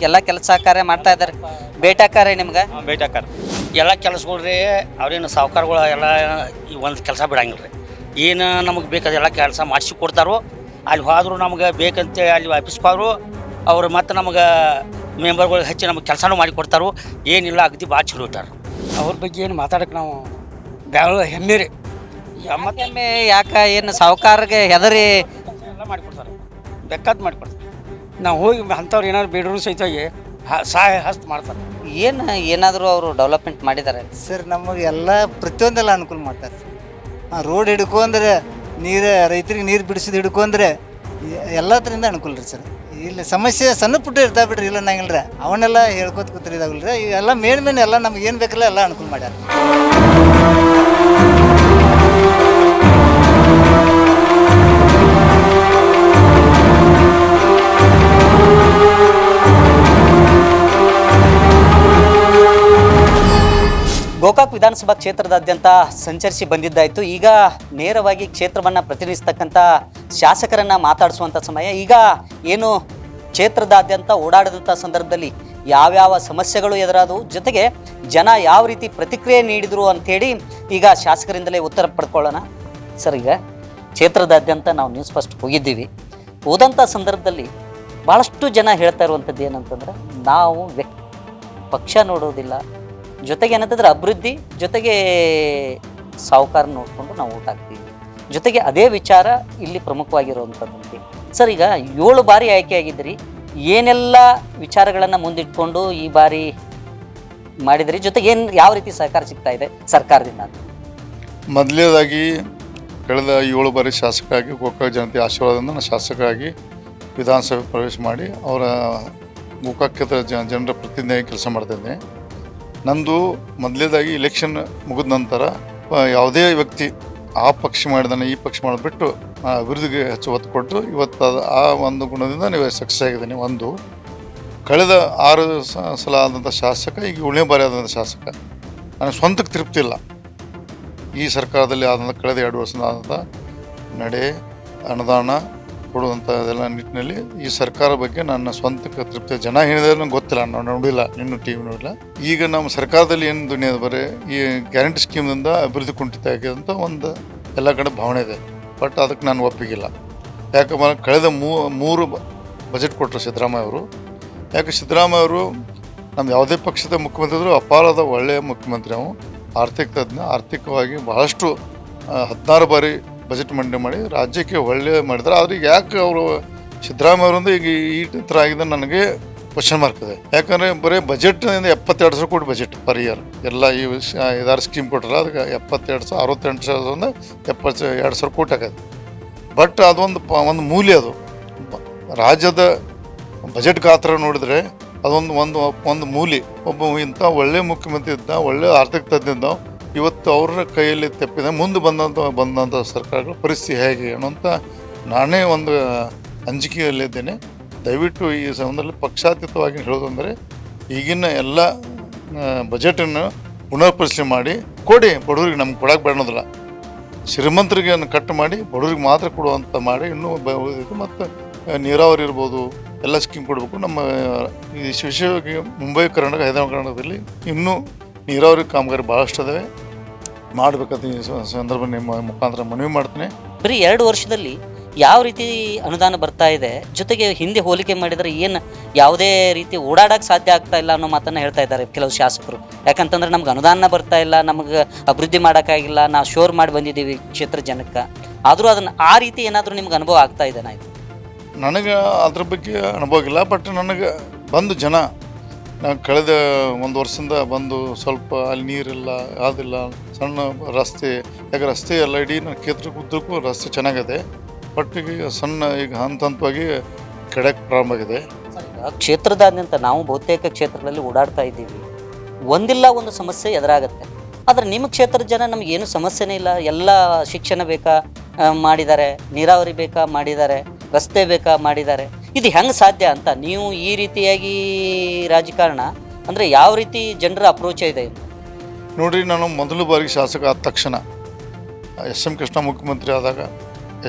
ಎಲ್ಲ ಕೆಲಸ ಕಾರ್ಯ ಮಾಡ್ತಾ ಇದ್ದಾರೆ. ಭೇಟಿ ಹಾಕಾರೆ ನಿಮ್ಗೆ? ಭೇಟಿ ಹಾಕಾರ. ಎಲ್ಲ ಕೆಲಸಗಳ್ರಿ ಅವ್ರೇನು ಸಾವುಕಾರಗಳು ಎಲ್ಲ ಈ ಒಂದು ಕೆಲಸ ಬಿಡಂಗಿಲ್ಲ ರೀ. ಏನು ನಮಗೆ ಬೇಕಾದ ಎಲ್ಲ ಕೆಲಸ ಮಾಡಿಸಿ ಕೊಡ್ತಾರೋ. ಅಲ್ಲಿ ಹೋದ್ರು ನಮ್ಗೆ ಬೇಕಂತೇಳಿ ಅಲ್ಲಿ ಆಫೀಸ್ಗೆ ಹೋದ್ರು ಅವ್ರು ಮತ್ತೆ ನಮಗೆ ಮೆಂಬರ್ಗಳಿಗೆ ಹಚ್ಚಿ ನಮಗೆ ಕೆಲಸನೂ ಮಾಡಿ ಕೊಡ್ತಾರೋ. ಏನಿಲ್ಲ, ಅಗದಿ ಭಾಳ ಚಲೋ ಇಟ್ಟಾರ. ಅವ್ರ ಬಗ್ಗೆ ಏನು ಮಾತಾಡಕ್ಕೆ ನಾವು ಬ್ಯಾಳ ಹೆಮ್ಮೆ ರೀ. ಹೆಮ್ಮೆ ಯಾಕೆ? ಏನು ಸಾವುಕಾರ್ಗೆ ಹೆದರಿ ಎಲ್ಲ ಮಾಡಿಕೊಡ್ತಾರೆ, ಬೇಕಾದ್ ಮಾಡಿಕೊಡ್ತಾರೆ. ನಾವು ಹೋಗಿ ಅಂಥವ್ರು ಏನಾದ್ರು ಬೇಡರು ಸಹಿತ ಸಹಾಯ ಹಸ್ತ ಮಾಡ್ತಾರೆ. ಏನಾದರೂ ಅವರು ಡೆವಲಪ್ಮೆಂಟ್ ಮಾಡಿದ್ದಾರೆ ಸರ್? ನಮಗೆ ಎಲ್ಲ ಪ್ರತಿಯೊಂದೆಲ್ಲ ಅನುಕೂಲ ಮಾಡ್ತಾರೆ. ರೋಡ್ ಹಿಡ್ಕೊಂಡ್ರೆ ನೀರು, ರೈತರಿಗೆ ನೀರು ಬಿಡಿಸಿದ ಹಿಡ್ಕೊಂಡ್ರೆ ಎಲ್ಲದರಿಂದ ಅನುಕೂಲ ರೀ ಸರ್. ಇಲ್ಲಿ ಸಮಸ್ಯೆ ಸಣ್ಣ ಪುಟ್ಟ ಇರ್ತಾವೆ ಬಿಡ್ರಿ, ಇಲ್ಲ ನಂಗಿಲ್ಲ ರೀ. ಅವನ್ನೆಲ್ಲ ಹೇಳ್ಕೊತ ಕೂತ್ರಿದಾಗಲ್ಲ ರೀ. ಇವೆಲ್ಲ ಮೇನ್ ಎಲ್ಲ ನಮ್ಗೆ ಏನು ಬೇಕಲ್ಲ ಎಲ್ಲ ಅನುಕೂಲ ಮಾಡ್ಯಾರ. ಗೋಕಾಕ್ ವಿಧಾನಸಭಾ ಕ್ಷೇತ್ರದಾದ್ಯಂತ ಸಂಚರಿಸಿ ಬಂದಿದ್ದಾಯಿತು. ಈಗ ನೇರವಾಗಿ ಕ್ಷೇತ್ರವನ್ನು ಪ್ರತಿನಿಧಿಸ್ತಕ್ಕಂಥ ಶಾಸಕರನ್ನು ಮಾತಾಡಿಸುವಂಥ ಸಮಯ. ಈಗ ಏನು ಕ್ಷೇತ್ರದಾದ್ಯಂತ ಓಡಾಡಿದಂಥ ಸಂದರ್ಭದಲ್ಲಿ ಯಾವ್ಯಾವ ಸಮಸ್ಯೆಗಳು ಎದುರಾದವು, ಜೊತೆಗೆ ಜನ ಯಾವ ರೀತಿ ಪ್ರತಿಕ್ರಿಯೆ ನೀಡಿದರು ಅಂಥೇಳಿ ಈಗ ಶಾಸಕರಿಂದಲೇ ಉತ್ತರ ಪಡ್ಕೊಳ್ಳೋಣ. ಸರ್, ಈಗ ಕ್ಷೇತ್ರದಾದ್ಯಂತ ನಾವು ನ್ಯೂಸ್ ಫಸ್ಟ್ ಹೋಗಿದ್ದೀವಿ. ಹೋದಂಥ ಸಂದರ್ಭದಲ್ಲಿ ಭಾಳಷ್ಟು ಜನ ಹೇಳ್ತಾ ಇರುವಂಥದ್ದು ಏನಂತಂದ್ರೆ, ನಾವು ಪಕ್ಷ ನೋಡೋದಿಲ್ಲ, ಜೊತೆಗೆ ಏನಂತಂದ್ರೆ ಅಭಿವೃದ್ಧಿ, ಜೊತೆಗೆ ಸಾಹುಕಾರ ನೋಡಿಕೊಂಡು ನಾವು ಓಟ್ ಹಾಕ್ತೀವಿ. ಜೊತೆಗೆ ಅದೇ ವಿಚಾರ ಇಲ್ಲಿ ಪ್ರಮುಖವಾಗಿರುವಂಥದ್ದು. ಸರ್, ಈಗ 7 ಬಾರಿ ಆಯ್ಕೆಯಾಗಿದ್ದೀರಿ, ಏನೆಲ್ಲ ವಿಚಾರಗಳನ್ನು ಮುಂದಿಟ್ಕೊಂಡು ಈ ಬಾರಿ ಮಾಡಿದಿರಿ, ಜೊತೆಗೆ ಯಾವ ರೀತಿ ಸಹಕಾರ ಸಿಗ್ತಾ ಇದೆ ಸರ್ಕಾರದಿಂದ? ಮೊದಲನೇದಾಗಿ ಕಳೆದ 7 ಬಾರಿ ಶಾಸಕರಾಗಿ ಗೋಕಾಕ್ ಜನತೆ ಆಶೀರ್ವಾದದಿಂದ ನಾನು ಶಾಸಕರಾಗಿ ವಿಧಾನಸಭೆ ಪ್ರವೇಶ ಮಾಡಿ ಅವರ ಗೋಕಾಕ್ ಕ್ಷೇತ್ರ ಜನರ ಪ್ರತಿನಿಧಿಯಾಗಿ ಕೆಲಸ ಮಾಡ್ತಿದ್ದೆ. ನಂದು ಮೊದಲನೇದಾಗಿ ಇಲೆಕ್ಷನ್ ಮುಗಿದ ನಂತರ ಯಾವುದೇ ವ್ಯಕ್ತಿ ಆ ಪಕ್ಷ ಮಾಡಿದಾನೆ ಈ ಪಕ್ಷ ಮಾಡಿಬಿಟ್ಟು ಅಭಿವೃದ್ಧಿಗೆ ಹೆಚ್ಚು ಒತ್ತು ಕೊಟ್ಟು ಇವತ್ತು ಆ ಒಂದು ಗುಣದಿಂದ ನೀವು ಸಕ್ಸಸ್ ಆಗಿದ್ದೀನಿ. ಒಂದು, ಕಳೆದ 6 ಸಲ ಆದಂಥ ಶಾಸಕ ಈಗ 7ನೇ ಬಾರಿ ಆದಂಥ ಶಾಸಕ. ನನಗೆ ಸ್ವಂತಕ್ಕೆ ತೃಪ್ತಿ ಇಲ್ಲ ಈ ಸರ್ಕಾರದಲ್ಲಿ ಆದಂಥ ಕಳೆದ 2 ವರ್ಷದ ಆದಂಥ ನಡೆ, ಅನುದಾನ ಕೊಡುವಂಥ ಇದೆಲ್ಲ ನಿಟ್ಟಿನಲ್ಲಿ ಈ ಸರ್ಕಾರ ಬಗ್ಗೆ ನನ್ನ ಸ್ವಂತಕ್ಕೆ ತೃಪ್ತಿ. ಜನ ಹೇಳಿದ್ರೆ ನಂಗೆ ಗೊತ್ತಿಲ್ಲ, ನಾವು ನೋಡಿಲ್ಲ, ಇನ್ನೂ ಟಿ ವಿ ನೋಡಿಲ್ಲ. ಈಗ ನಮ್ಮ ಸರ್ಕಾರದಲ್ಲಿ ಏನು ದುನಿಯಾದ ಬರೀ ಈ ಗ್ಯಾರಂಟಿ ಸ್ಕೀಮ್ನಿಂದ ಅಭಿವೃದ್ಧಿ ಕುಂಠಿತ ಆಗಿದೆ ಅಂತ ಒಂದು ಎಲ್ಲ ಕಡೆ ಭಾವನೆ ಇದೆ. ಬಟ್ ಅದಕ್ಕೆ ನಾನು ಒಪ್ಪಿಗಿಲ್ಲ. ಯಾಕಂದ್ರೆ ಕಳೆದ 3 ಬಜೆಟ್ ಕೊಟ್ಟರು ಸಿದ್ದರಾಮಯ್ಯ ಅವರು. ಯಾಕೆ ಸಿದ್ದರಾಮಯ್ಯ ಅವರು ನಮ್ಮ ಯಾವುದೇ ಪಕ್ಷದ ಮುಖ್ಯಮಂತ್ರಿ ಇದ್ದರೂ ಅಪಾರದ ಒಳ್ಳೆಯ ಮುಖ್ಯಮಂತ್ರಿ. ನಾವು ಆರ್ಥಿಕ ತಜ್ಞ, ಆರ್ಥಿಕವಾಗಿ ಬಹಳಷ್ಟು 16 ಬಾರಿ ಬಜೆಟ್ ಮಂಡನೆ ಮಾಡಿ ರಾಜ್ಯಕ್ಕೆ ಒಳ್ಳೆಯ ಮಾಡಿದ್ದಾರೆ. ಆದರೆ ಯಾಕೆ ಅವರು ಸಿದ್ದರಾಮಯ್ಯ ಅವರಿಂದ ಈಗ ಈ ಥರ ಆಗಿದೆ ನನಗೆ ಕ್ವಶನ್ ಮಾರ್ಕ್ ಇದೆ. ಯಾಕಂದರೆ ಬರೀ ಬಜೆಟ್ನಿಂದ 72,000 ಕೋಟಿ ಬಜೆಟ್ ಪರ್ ಇಯರ್ ಎಲ್ಲ ಈ 5-6 ಸ್ಕೀಮ್ ಕೊಟ್ಟರಲ್ಲ, ಅದಕ್ಕೆ 68,000 72,000 ಕೋಟಿ ಆಗತ್ತೆ. ಬಟ್ ಅದೊಂದು ಮೂಲ್ಯ, ಅದು ರಾಜ್ಯದ ಬಜೆಟ್ ಗಾತ್ರ ನೋಡಿದರೆ ಅದೊಂದು ಮೂಲಿ. ಒಬ್ಬ ಇಂಥ ಒಳ್ಳೆಯ ಮುಖ್ಯಮಂತ್ರಿ ಇದ್ದ, ಒಳ್ಳೆಯ ಆರ್ಥಿಕ ತಜ್ಞ ಇದ್ದ, ಇವತ್ತು ಅವ್ರ ಕೈಯಲ್ಲಿ ತೆಪ್ಪಿದೆ. ಮುಂದೆ ಬಂದಂಥ ಸರ್ಕಾರಗಳ ಪರಿಸ್ಥಿತಿ ಹೇಗೆ ಅನ್ನೋಂಥ ನಾನೇ ಒಂದು ಅಂಜಿಕೆಯಲ್ಲಿದ್ದೇನೆ. ದಯವಿಟ್ಟು ಈ ಸಂದರ್ಭದಲ್ಲಿ ಪಕ್ಷಾತೀತವಾಗಿ ಹೇಳೋದಂದರೆ ಈಗಿನ ಎಲ್ಲ ಬಜೆಟನ್ನು ಪುನರ್ ಪರಿಶೀಲನೆ ಮಾಡಿ ಕೊಡಿ. ಬಡವರಿಗೆ ನಮ್ಗೆ ಕೊಡೋಕೆ ಬೇಡೋದಿಲ್ಲ, ಶ್ರೀಮಂತರಿಗೆ ಕಟ್ ಮಾಡಿ ಬಡವರಿಗೆ ಮಾತ್ರ ಕೊಡುವಂಥ ಮಾಡಿ ಇನ್ನೂ ಮತ್ತು ನೀರಾವರಿ ಇರ್ಬೋದು, ಎಲ್ಲ ಸ್ಕೀಮ್ ಕೊಡಬೇಕು. ನಮ್ಮ ಈ ವಿಶೇಷವಾಗಿ ಮುಂಬೈ ಕರ್ನಾಟಕ, ಹೈದರಾಬಾದ್ ಕರ್ನಾಟಕದಲ್ಲಿ ಇನ್ನೂ ನೀರಾವರಿ ಕಾಮಗಾರಿ ಭಾಳಷ್ಟು ಅದಾವೆ, ಮಾಡಬೇಕಂತ ಈ ಸಂದರ್ಭ ನಿಮ್ಮ ಮುಖಾಂತರ ಮನವಿ ಮಾಡ್ತೀನಿ. ಬರೀ 2 ವರ್ಷದಲ್ಲಿ ಯಾವ ರೀತಿ ಅನುದಾನ ಬರ್ತಾ ಇದೆ, ಜೊತೆಗೆ ಹಿಂದೆ ಹೋಲಿಕೆ ಮಾಡಿದರೆ ಏನು ಯಾವುದೇ ರೀತಿ ಓಡಾಡೋಕ್ಕೆ ಸಾಧ್ಯ ಆಗ್ತಾ ಇಲ್ಲ ಅನ್ನೋ ಮಾತನ್ನು ಹೇಳ್ತಾ ಇದ್ದಾರೆ ಕೆಲವು ಶಾಸಕರು. ಯಾಕಂತಂದ್ರೆ ನಮ್ಗೆ ಅನುದಾನ ಬರ್ತಾ ಇಲ್ಲ, ನಮಗೆ ಅಭಿವೃದ್ಧಿ ಮಾಡೋಕ್ಕಾಗಿಲ್ಲ, ನಾವು ಶೋರ್ ಮಾಡಿ ಬಂದಿದ್ದೀವಿ ಕ್ಷೇತ್ರ ಜನಕ್ಕೆ. ಆದರೂ ಅದನ್ನು ಆ ರೀತಿ ಏನಾದರೂ ನಿಮ್ಗೆ ಅನುಭವ ಆಗ್ತಾ ಇದೆ? ನನಗೆ ಅದ್ರ ಬಗ್ಗೆ ಅನುಭವ ಇಲ್ಲ. ಬಟ್ ನನಗೆ ಬಂದು ಜನ ನಾನು ಕಳೆದ 1 ವರ್ಷದಿಂದ ಬಂದು ಸ್ವಲ್ಪ ಅಲ್ಲಿ ನೀರಿಲ್ಲ, ಯಾವುದಿಲ್ಲ, ಸಣ್ಣ ರಸ್ತೆ, ಯಾಕೆ ರಸ್ತೆ ಎಲ್ಲ ಇಡೀ ನನ್ನ ಕ್ಷೇತ್ರಕ್ಕೆ ಉದ್ದಕ್ಕೂ ರಸ್ತೆ ಚೆನ್ನಾಗಿದೆ. ಬಟ್ ಈಗ ಸಣ್ಣ ಈಗ ಹಂತವಾಗಿ ಕೆಡಕ್ಕೆ ಪ್ರಾರಂಭ ಆಗಿದೆ. ಕ್ಷೇತ್ರದಾದ್ಯಂತ ನಾವು ಬಹುತೇಕ ಕ್ಷೇತ್ರಗಳಲ್ಲಿ ಓಡಾಡ್ತಾ ಇದ್ದೀವಿ, ಒಂದಿಲ್ಲ ಒಂದು ಸಮಸ್ಯೆ ಎದುರಾಗುತ್ತೆ. ಆದರೆ ನಿಮ್ಮ ಕ್ಷೇತ್ರದ ಜನ ನಮಗೇನು ಸಮಸ್ಯೆನೇ ಇಲ್ಲ, ಎಲ್ಲ ಶಿಕ್ಷಣ ಬೇಕಾ ಮಾಡಿದ್ದಾರೆ, ನೀರಾವರಿ ಬೇಕಾ ಮಾಡಿದ್ದಾರೆ, ರಸ್ತೆ ಬೇಕಾ ಮಾಡಿದ್ದಾರೆ. ಇದು ಹೆಂಗೆ ಸಾಧ್ಯ ಅಂತ ನೀವು ಈ ರೀತಿಯಾಗಿ ರಾಜಕಾರಣ ಅಂದರೆ ಯಾವ ರೀತಿ ಜನರ ಅಪ್ರೋಚ್ ಇದೆ? ನೋಡಿರಿ, ನಾನು ಮೊದಲು ಬಾರಿಗೆ ಶಾಸಕ ಆದ ತಕ್ಷಣ SM ಕೃಷ್ಣ ಮುಖ್ಯಮಂತ್ರಿ ಆದಾಗ,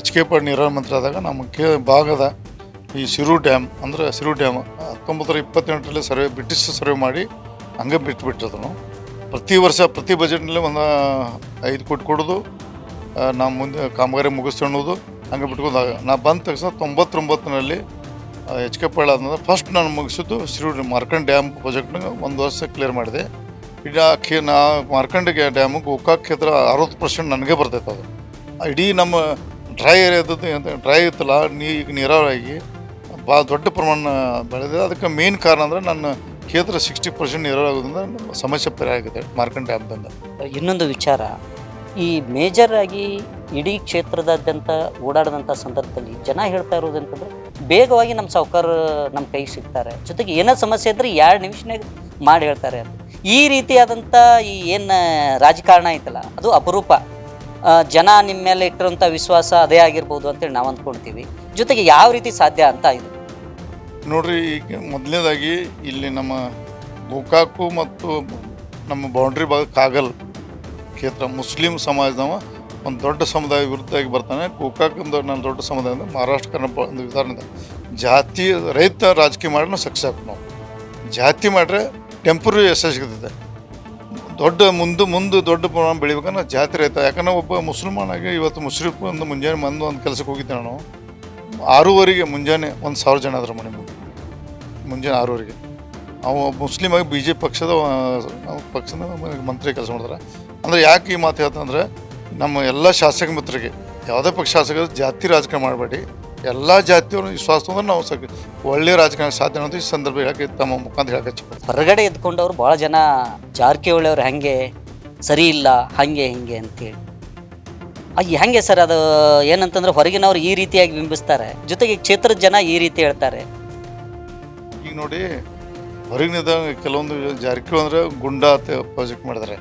HK ಪಾಟೀಲ್ ನೀರಾವರಿ ಮಂತ್ರಿ ಆದಾಗ ನಮ್ಮ ಭಾಗದ ಈ ಸಿರು ಡ್ಯಾಮ್ 1928ರಲ್ಲಿ ಬ್ರಿಟಿಷ್ ಸರ್ವೆ ಮಾಡಿ ಹಂಗೆ ಬಿಟ್ಟುಬಿಟ್ಟಿದ್ರು. ಪ್ರತಿ ವರ್ಷ ಪ್ರತಿ ಬಜೆಟ್ನಲ್ಲಿ ಒಂದು 5 ಕೋಟಿ ಕೊಡೋದು, ನಾವು ಮುಂದೆ ಕಾಮಗಾರಿ ಮುಗಿಸ್ಕೊಳ್ಳೋದು, ಹಂಗೆ ಬಿಟ್ಕೊಂಡಾಗ ನಾ ಬಂದ ತಕ್ಷಣ 99ರಲ್ಲಿ HK ಪಾಟೀಲ್ ಆದ್ಮೇಲೆ ಫಸ್ಟ್ ನಾನು ಮುಗಿಸಿದ್ದು ಸಿರು ಮಾರ್ಕಂಡ್ ಡ್ಯಾಮ್ ಪ್ರಾಜೆಕ್ಟ್ನಾಗ 1 ವರ್ಷ ಕ್ಲಿಯರ್ ಮಾಡಿದೆ. ಈಗ ನಾ ಮಾರ್ಕಂಡ್ ಡ್ಯಾಮು ಗೋಕಾಕ್ ಕ್ಷೇತ್ರ 60% ನನಗೆ ಬರ್ತೈತೆ. ಅದು ಇಡೀ ನಮ್ಮ ಡ್ರೈ ಏರಿಯಾದದ್ದು ಡ್ರೈ ಇತ್ತಲ್ಲ, ಈಗ ನೀರಾವರಿ ಭಾಳ ದೊಡ್ಡ ಪ್ರಮಾಣ ಬೆಳೆದಿದೆ. ಅದಕ್ಕೆ ಮೇನ್ ಕಾರಣ ಅಂದರೆ ನನ್ನ ಕ್ಷೇತ್ರ 60% ನೀರಾವರಿ ಆಗೋದ್ರಿಂದ ಸಮಸ್ಯೆ ಪರಿಹಾರ ಆಗಿದೆ ಮಾರ್ಕಂಡ್ ಡ್ಯಾಮ್ದಿಂದ. ಇನ್ನೊಂದು ವಿಚಾರ, ಈ ಮೇಜರ್ ಆಗಿ ಇಡೀ ಕ್ಷೇತ್ರದಾದ್ಯಂತ ಓಡಾಡಿದಂಥ ಸಂದರ್ಭದಲ್ಲಿ ಜನ ಹೇಳ್ತಾ ಇರೋದಂತಂದ್ರೆ ಬೇಗವಾಗಿ ನಮ್ಮ ಸಾಹುಕಾರ ನಮ್ಮ ಕೈಗೆ ಸಿಗ್ತಾರೆ, ಜೊತೆಗೆ ಏನೋ ಸಮಸ್ಯೆ ಇದ್ದರೆ 2 ನಿಮಿಷನಾಗ ಮಾಡಿ ಹೇಳ್ತಾರೆ ಅಂತ. ಈ ರೀತಿಯಾದಂಥ ಈ ಏನು ರಾಜಕಾರಣ ಐತಲ್ಲ, ಅದು ಅಪರೂಪ. ಜನ ನಿಮ್ಮ ಮೇಲೆ ಇಟ್ಟಿರುವಂಥ ವಿಶ್ವಾಸ ಅದೇ ಆಗಿರ್ಬೋದು ಅಂತೇಳಿ ನಾವು ಅಂದ್ಕೊಳ್ತೀವಿ. ಜೊತೆಗೆ ಯಾವ ರೀತಿ ಸಾಧ್ಯ ಅಂತ ಇದು ನೋಡ್ರಿ, ಈಗ ಮೊದಲನೇದಾಗಿ ಇಲ್ಲಿ ನಮ್ಮ ಗೋಕಾಕು ಮತ್ತು ನಮ್ಮ ಬೌಂಡ್ರಿ ಭಾಗ ಕಾಗಲ್ ಕ್ಷೇತ್ರ ಮುಸ್ಲಿಂ ಸಮಾಜದವ ಒಂದು ದೊಡ್ಡ ಸಮುದಾಯ ವಿರುದ್ಧವಾಗಿ ಬರ್ತಾನೆ. ಗೋಕಾಕಂದು ನನ್ನ ದೊಡ್ಡ ಸಮುದಾಯ ಅಂದರೆ ಮಹಾರಾಷ್ಟ್ರ ಕರ್ನಾಟಕ ಒಂದು ವಿಧಾನದ ಜಾತಿ ರೈತ ರಾಜಕೀಯ ಮಾಡಿದ್ರೆ ಸಕ್ಸಸ್ ಆಗ್ತದೆ. ನಾವು ಜಾತಿ ಮಾಡಿದ್ರೆ ಟೆಂಪ್ರರಿ ಯಶಸ್ಸು ಸಿಗ್ತದೆ. ದೊಡ್ಡ ಮುಂದೆ ದೊಡ್ಡ ಪ್ರಮಾಣ ಬೆಳಿಬೇಕಂದ್ರೆ ಜಾತಿ ರೈತ. ಯಾಕಂದ್ರೆ ಒಬ್ಬ ಮುಸಲ್ಮಾನಾಗಿ ಇವತ್ತು ಮುಸ್ಲಿಮ್ ಒಂದು ಮುಂಜಾನೆ ಒಂದು ಕೆಲಸಕ್ಕೆ ಹೋಗಿದ್ದೆ ನಾನು 6:30 ಮುಂಜಾನೆ 1,000 ಜನ ಅದ್ರ ಮನೆ ಮುಂಜಾನೆ 6:30. ಅವ ಮುಸ್ಲಿಮಾಗಿ BJP ಪಕ್ಷದ ಮಂತ್ರಿ ಕೆಲಸ ಮಾಡ್ತಾರೆ. ಅಂದರೆ ಯಾಕೆ ಈ ಮಾತು ಹೇಳ್ತಂದ್ರೆ ನಮ್ಮ ಎಲ್ಲ ಶಾಸಕ ಮಿತ್ರರಿಗೆ ಯಾವುದೇ ಪಕ್ಷ ಶಾಸಕರು ಜಾತಿ ರಾಜಕಾರಣ ಮಾಡಬೇಡಿ, ಎಲ್ಲ ಜಾತಿಯವರು ವಿಶ್ವಾಸ ತೊಗೊಂಡ್ರೆ ನಾವು ಒಳ್ಳೆಯ ರಾಜಕಾರಣ ಸಾಧ್ಯ ಅನ್ನೋದು ಈ ಸಂದರ್ಭ ಹೇಳಕ್ಕೆ ತಮ್ಮ ಮುಖಾಂತರ ಹೇಳಕ್ಕೆ ಹೊರಗಡೆ ಎದ್ಕೊಂಡವ್ರು ಭಾಳ ಜನ ಜಾರಕಿಹೊಳಿ ಅವ್ರು ಹಾಗೆ ಸರಿ ಇಲ್ಲ ಹಾಗೆ ಹಿಂಗೆ ಅಂತೇಳಿ. ಹೆಂಗೆ ಸರ್ ಅದು ಏನಂತಂದ್ರೆ ಹೊರಗಿನವ್ರು ಈ ರೀತಿಯಾಗಿ ಬಿಂಬಿಸ್ತಾರೆ, ಜೊತೆಗೆ ಕ್ಷೇತ್ರದ ಜನ ಈ ರೀತಿ ಹೇಳ್ತಾರೆ. ಈಗ ನೋಡಿ ಹೊರಗಿನಿಂದ ಕೆಲವೊಂದು ಜಾರಕಿಹೊಳಿ ಅಂದರೆ ಗುಂಡಾ ಪ್ರಾಜೆಕ್ಟ್ ಮಾಡಿದ್ದಾರೆ.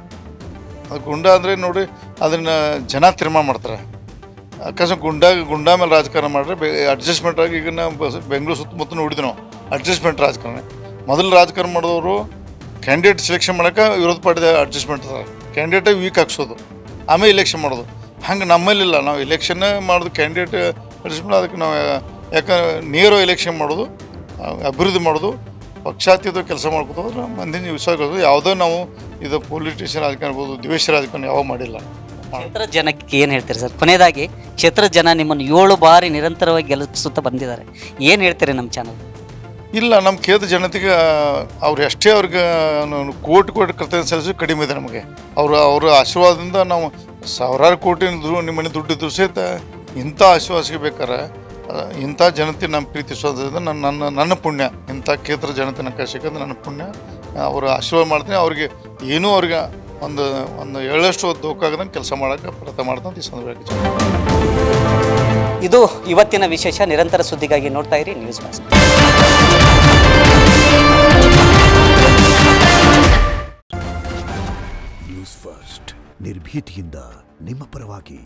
ಅದು ಗುಂಡಾ ಅಂದರೆ ನೋಡಿ ಅದನ್ನು ಜನ ತೀರ್ಮಾನ ಮಾಡ್ತಾರೆ. ಅಕಸ್ಮಾತ್ ಗುಂಡಾ ಮೇಲೆ ರಾಜಕಾರಣ ಮಾಡಿದ್ರೆ ಅಡ್ಜಸ್ಟ್ಮೆಂಟ್ ಆಗಿ ಈಗ ನಾವು ಬೆಂಗಳೂರು ಸುತ್ತಮುತ್ತ ನೋಡಿದ್ವಿ ನಾವು ಅಡ್ಜಸ್ಟ್ಮೆಂಟ್ ರಾಜಕಾರಣ. ಮೊದಲು ರಾಜಕಾರಣ ಮಾಡಿದವರು ಕ್ಯಾಂಡಿಡೇಟ್ ಸೆಲೆಕ್ಷನ್ ಮಾಡೋಕೆ ವಿರೋಧ ಪಾರ್ಟಿದ ಅಡ್ಜಸ್ಟ್ಮೆಂಟ್ ಅದ, ಕ್ಯಾಂಡಿಡೇಟೇ ವೀಕ್ ಹಾಕ್ಸೋದು, ಆಮೇಲೆ ಇಲೆಕ್ಷನ್ ಮಾಡೋದು. ಹಂಗೆ ನಮ್ಮಲ್ಲಿಲ್ಲ. ನಾವು ಇಲೆಕ್ಷನ್ ಮಾಡೋದು ಕ್ಯಾಂಡಿಡೇಟ್ ಅಡ್ಜಸ್ಟ್ಮೆಂಟ್, ಅದಕ್ಕೆ ನಾವು ಯಾಕಂದ್ರೆ ನೇರ ಎಲೆಕ್ಷನ್ ಮಾಡೋದು, ಅಭಿವೃದ್ಧಿ ಮಾಡೋದು, ಪಕ್ಷಾತೀತ ಕೆಲಸ ಮಾಡ್ಕೋದ್ರೆ ಮಂದಿನ ವಿಶ್ವಾಸ. ಯಾವುದೋ ನಾವು ಇದು ಪೊಲಿಟಿಷಿಯನ್ ರಾಜಕಾರಣ ಇರ್ಬೋದು, ದ್ವೇಷ ರಾಜಕಾರಣ ಯಾವ ಮಾಡಿಲ್ಲ. ಕ್ಷೇತ್ರದ ಜನಕ್ಕೆ ಏನು ಹೇಳ್ತೀರಿ ಸರ್? ಕೊನೆಯದಾಗಿ ಕ್ಷೇತ್ರದ ಜನ ನಿಮ್ಮನ್ನು 7 ಬಾರಿ ನಿರಂತರವಾಗಿ ಗೆಲ್ಲಿಸುತ್ತಾ ಬಂದಿದ್ದಾರೆ, ಏನು ಹೇಳ್ತೀರಿ ನಮ್ಮ ಚಾನಲ್? ಇಲ್ಲ, ನಮ್ಮ ಕ್ಷೇತ್ರ ಜನತೆಗೆ ಅವ್ರು ಎಷ್ಟೇ ಅವ್ರಿಗೆ ಕೋಟಿ ಕರ್ತವ್ಯ ಸಲ್ಲಿಸಿ ಕಡಿಮೆ ಇದೆ ನಮಗೆ. ಅವರ ಆಶೀರ್ವಾದದಿಂದ ನಾವು ಸಾವಿರಾರು ಕೋಟಿ ನಿಮ್ಮ ಮನೆ ದುಡ್ಡಿದ್ರು ಸಹಿತ ಇಂಥ ಆಶೀರ್ವಾದ ಸಿಗಬೇಕಾರೆ ಇಂಥ ಜನತೆ ನಮ್ಮ ಪ್ರೀತಿ ವಿಶ್ವಾಸದಿಂದ ನನ್ನ ಪುಣ್ಯ, ಇಂಥ ಕ್ಷೇತ್ರ ಜನತೆ ನನ್ನ ಸಿಕ್ಕಂದ್ರೆ ನನ್ನ ಪುಣ್ಯ. ಅವ್ರ ಆಶೀರ್ವಾದ ಮಾಡ್ತೀನಿ. ಅವ್ರಿಗೆ ಏನೂ ಅವ್ರಿಗೆ ಒಂದು ಎಳ್ಳಷ್ಟು ದೋಖಾಗದಂಗೆ ಕೆಲಸ ಮಾಡೋಕ್ಕೆ ಪ್ರಯತ್ನ ಮಾಡ್ತಾ ಈ ಸಂದರ್ಭ. ಇದು ಇವತ್ತಿನ ವಿಶೇಷ. ನಿರಂತರ ಸುದ್ದಿಗಾಗಿ ನೋಡ್ತಾ ಇರಿ ನ್ಯೂಸ್ ಮಾಸ್ಕ್. ನ್ಯೂಸ್ ಫಸ್ಟ್ ನಿರ್ಭೀತಿಯಿಂದ ನಿಮ್ಮ ಪರವಾಗಿ.